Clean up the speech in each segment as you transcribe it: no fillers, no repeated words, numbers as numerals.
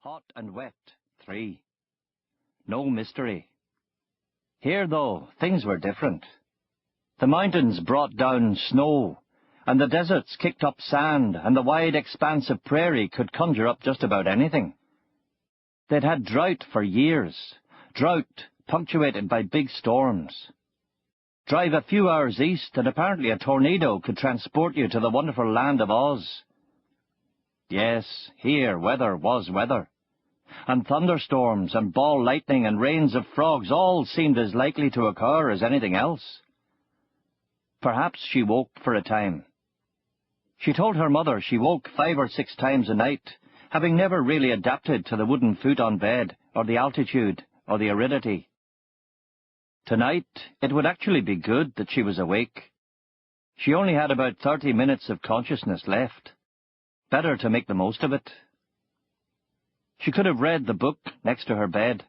Hot and Wet 3. No mystery. Here, though, things were different. The mountains brought down snow, and the deserts kicked up sand, and the wide expanse of prairie could conjure up just about anything. They'd had drought for years, drought punctuated by big storms. Drive a few hours east, and apparently a tornado could transport you to the wonderful land of Oz. Yes, here weather was weather. And thunderstorms and ball lightning and rains of frogs all seemed as likely to occur as anything else. Perhaps she woke for a time. She told her mother she woke 5 or 6 times a night, having never really adapted to the wooden futon bed, or the altitude, or the aridity. Tonight, it would actually be good that she was awake. She only had about 30 minutes of consciousness left. Better to make the most of it. She could have read the book next to her bed,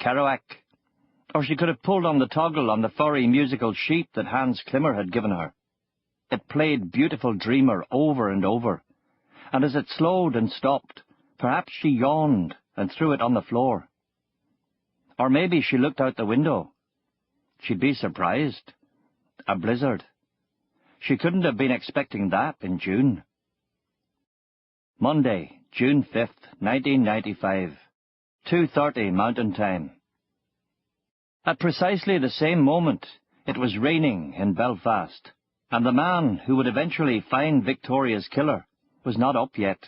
Kerouac, or she could have pulled on the toggle on the furry musical sheet that Hans Klimmer had given her. It played Beautiful Dreamer over and over, and as it slowed and stopped, perhaps she yawned and threw it on the floor. Or maybe she looked out the window. She'd be surprised. A blizzard. She couldn't have been expecting that in June. Monday, June 5th, 1995, 2:30 Mountain Time. At precisely the same moment, it was raining in Belfast, and the man who would eventually find Victoria's killer was not up yet.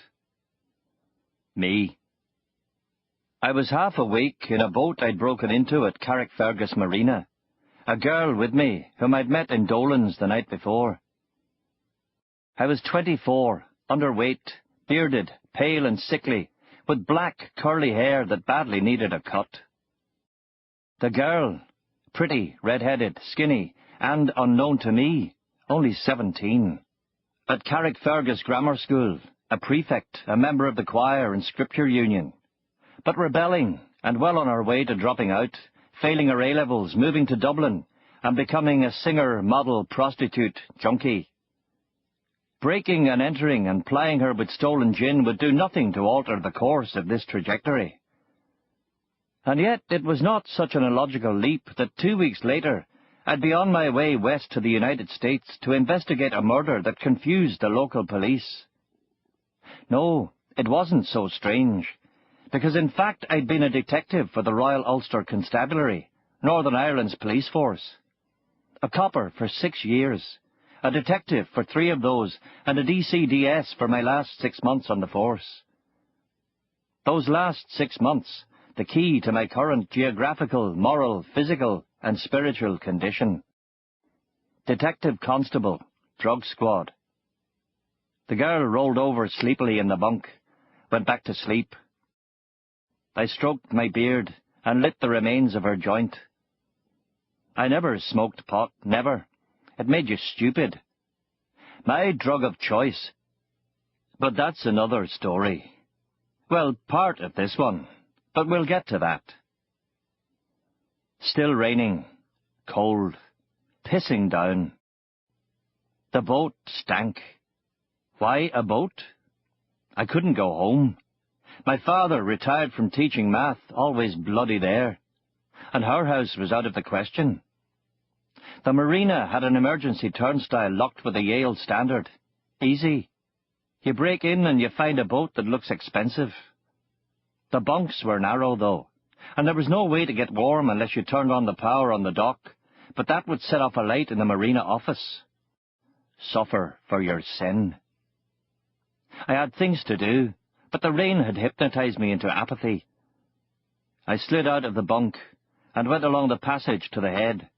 Me. I was half awake in a boat I'd broken into at Carrickfergus Marina, a girl with me whom I'd met in Dolan's the night before. I was 24, underweight, bearded, pale and sickly, with black, curly hair that badly needed a cut. The girl, pretty, red-headed, skinny, and, unknown to me, only 17. At Carrickfergus Grammar School, a prefect, a member of the choir and scripture union, but rebelling and well on her way to dropping out, failing her A-levels, moving to Dublin, and becoming a singer, model, prostitute, junkie. Breaking and entering and plying her with stolen gin would do nothing to alter the course of this trajectory. And yet it was not such an illogical leap that 2 weeks later I'd be on my way west to the United States to investigate a murder that confused the local police. No, it wasn't so strange, because in fact I'd been a detective for the Royal Ulster Constabulary, Northern Ireland's police force. A copper for 6 years. A detective for 3 of those, and a DCDS for my last 6 months on the force. Those last 6 months, the key to my current geographical, moral, physical, and spiritual condition. Detective Constable, Drug Squad. The girl rolled over sleepily in the bunk, went back to sleep. I stroked my beard and lit the remains of her joint. I never smoked pot, never. It made you stupid. My drug of choice. But that's another story. Well, part of this one, but we'll get to that. Still raining, cold, pissing down. The boat stank. Why a boat? I couldn't go home. My father, retired from teaching math, always bloody there, and her house was out of the question. The marina had an emergency turnstile locked with a Yale standard. Easy. You break in and you find a boat that looks expensive. The bunks were narrow, though, and there was no way to get warm unless you turned on the power on the dock, but that would set off a light in the marina office. Suffer for your sin. I had things to do, but the rain had hypnotized me into apathy. I slid out of the bunk and went along the passage to the head.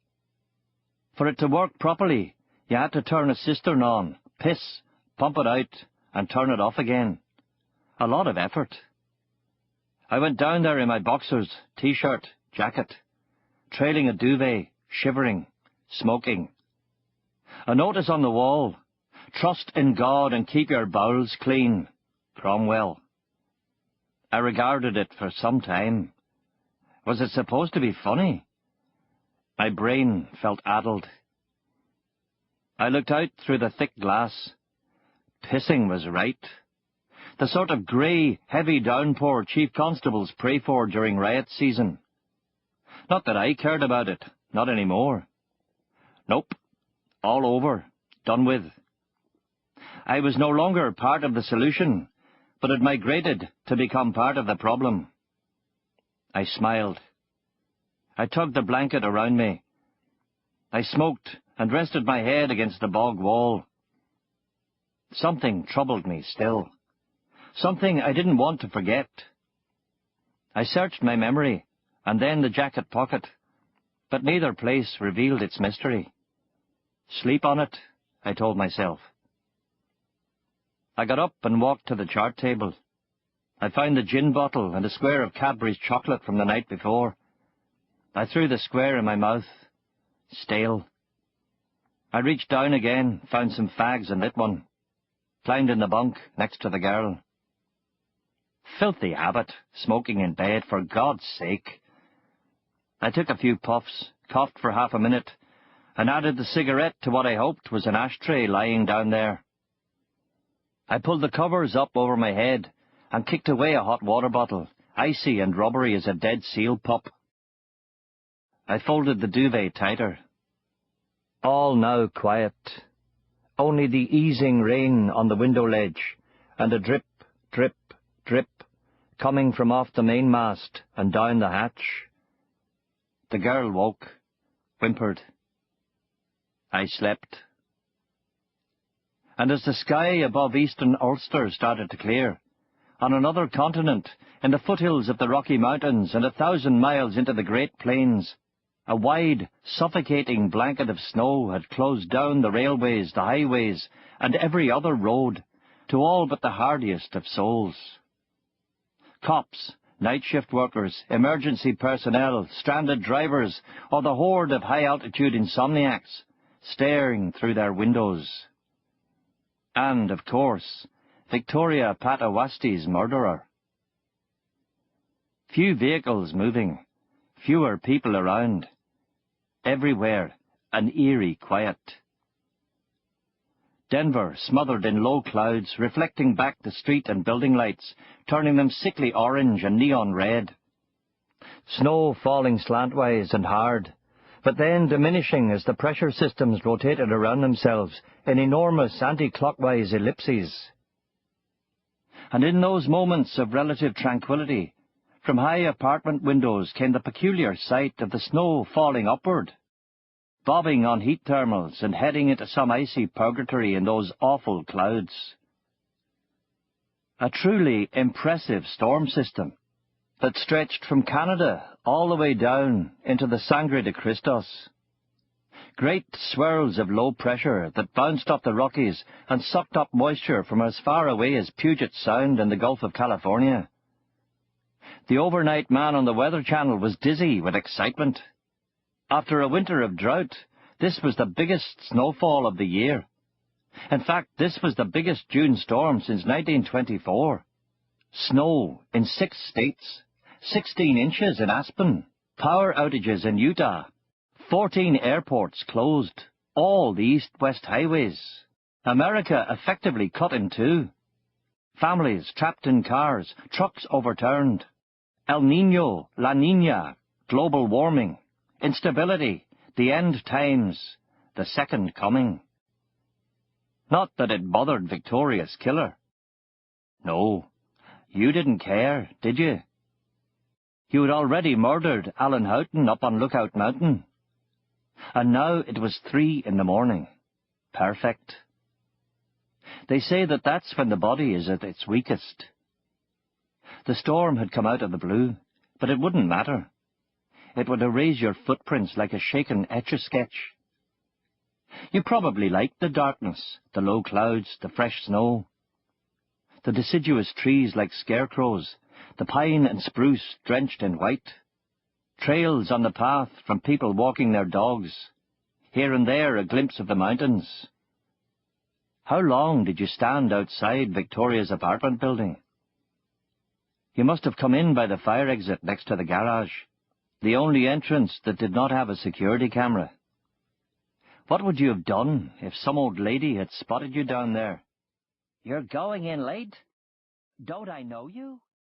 For it to work properly, you had to turn a cistern on, piss, pump it out, and turn it off again. A lot of effort. I went down there in my boxers, T-shirt, jacket, trailing a duvet, shivering, smoking. A notice on the wall, "Trust in God and keep your bowels clean, Cromwell." I regarded it for some time. Was it supposed to be funny? My brain felt addled. I looked out through the thick glass. Pissing was right. The sort of grey, heavy downpour chief constables pray for during riot season. Not that I cared about it, not anymore. Nope, all over, done with. I was no longer part of the solution, but had migrated to become part of the problem. I smiled. I tugged the blanket around me. I smoked and rested my head against the bog wall. Something troubled me still. Something I didn't want to forget. I searched my memory, and then the jacket pocket, but neither place revealed its mystery. Sleep on it, I told myself. I got up and walked to the chart table. I found the gin bottle and a square of Cadbury's chocolate from the night before. I threw the square in my mouth. Stale. I reached down again, found some fags and lit one. Climbed in the bunk next to the girl. Filthy habit, smoking in bed, for God's sake. I took a few puffs, coughed for half a minute, and added the cigarette to what I hoped was an ashtray lying down there. I pulled the covers up over my head and kicked away a hot water bottle, icy and rubbery as a dead seal pup. I folded the duvet tighter. All now quiet. Only the easing rain on the window ledge, and a drip, drip, drip, coming from off the mainmast and down the hatch. The girl woke, whimpered. I slept. And as the sky above eastern Ulster started to clear, on another continent, in the foothills of the Rocky Mountains and 1,000 miles into the Great Plains, a wide, suffocating blanket of snow had closed down the railways, the highways, and every other road, to all but the hardiest of souls. Cops, night shift workers, emergency personnel, stranded drivers, or the horde of high-altitude insomniacs, staring through their windows. And, of course, Victoria Patawasti's murderer. Few vehicles moving, fewer people around. Everywhere, an eerie quiet. Denver smothered in low clouds, reflecting back the street and building lights, turning them sickly orange and neon red. Snow falling slantwise and hard, but then diminishing as the pressure systems rotated around themselves in enormous anti-clockwise ellipses. And in those moments of relative tranquility, from high apartment windows came the peculiar sight of the snow falling upward, bobbing on heat thermals and heading into some icy purgatory in those awful clouds. A truly impressive storm system that stretched from Canada all the way down into the Sangre de Cristos. Great swirls of low pressure that bounced off the Rockies and sucked up moisture from as far away as Puget Sound in the Gulf of California. The overnight man on the Weather Channel was dizzy with excitement. After a winter of drought, this was the biggest snowfall of the year. In fact, this was the biggest June storm since 1924. Snow in 6 states, 16 inches in Aspen, power outages in Utah, 14 airports closed, all the east-west highways. America effectively cut in two. Families trapped in cars, trucks overturned. El Niño, La Niña, global warming, instability, the end times, the second coming. Not that it bothered Victoria's killer. No, you didn't care, did you? You had already murdered Alan Houghton up on Lookout Mountain. And now it was 3 a.m. Perfect. They say that that's when the body is at its weakest. The storm had come out of the blue, but it wouldn't matter. It would erase your footprints like a shaken Etch-a-Sketch. You probably liked the darkness, the low clouds, the fresh snow. The deciduous trees like scarecrows, the pine and spruce drenched in white. Trails on the path from people walking their dogs. Here and there a glimpse of the mountains. How long did you stand outside Victoria's apartment building? You must have come in by the fire exit next to the garage, the only entrance that did not have a security camera. What would you have done if some old lady had spotted you down there? "You're going in late?" Don't I know you?